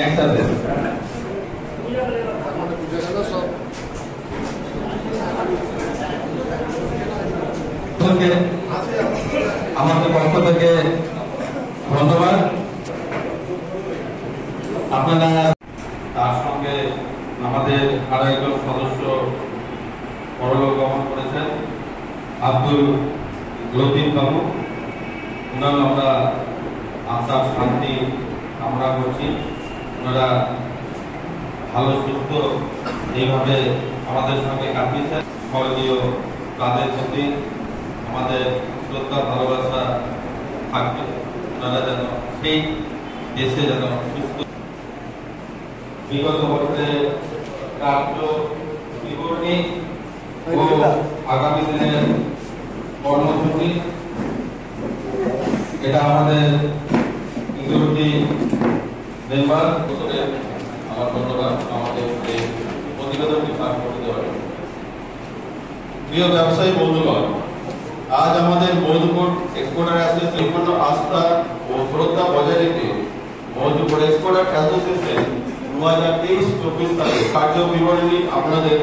একসাথে আমাদের পক্ষ থেকে ধন্যবাদ। আপনারা তার সঙ্গে আমাদের আরো একজন সদস্য পরলোক গমন করেছেন, আব্দুল লতিফ বাবু। ওনার আমরা আত্মার শান্তি কামনা করছি। ওনারা ভালো সুস্থ এইভাবে আমাদের সঙ্গে কাটিয়েছেন। স্মরণীয় তাদের প্রতি আমাদের শ্রদ্ধা ভালোবাসা থাকবে। ওনারা যেন সেই দেশে যেন সুস্থ বিগত বছরে কার্য বিবরণী ও আগামী দিনের কর্মসূচি, এটা আমাদের ইউনিটি মেম্বার আমার ধন্যবাদ আমাদের এই প্রতিবেদনটি পাঠ করে দেওয়ার। প্রিয় ব্যবসায়ী বন্ধুগণ, আজ আমাদের মধুপুর এক্সপোর্টার অ্যাসোসিয়েশন আস্থা ও শ্রদ্ধা বজায় রেখে মধুপুর এক্সপোর্টার অ্যাসোসিয়েশন 2023-24 সালে কার্য বিবরণী আপনাদের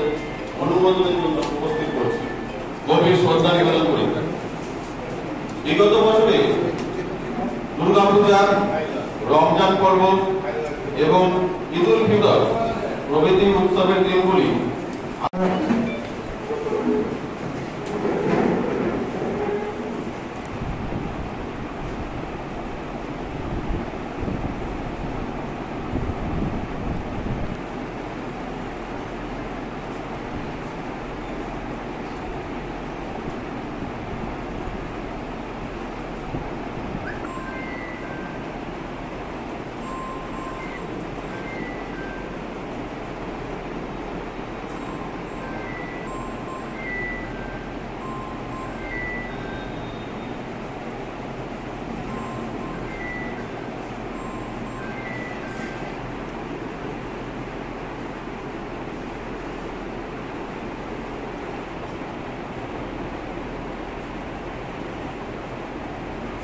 অনুমোদনের জন্য উপস্থিত করছি। গভীর শ্রদ্ধা নিবেদন করি। বিগত বছরে দুর্গাপূজা, রমজান পর্ব এবং ঈদ উল ফিতর প্রভৃতি উৎসবের দিনগুলি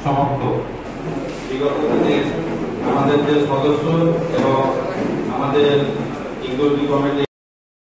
সমাপ্ত। বিগত দিনে আমাদের যে সদস্য এবং আমাদের ইনক্লুডিং কমিটি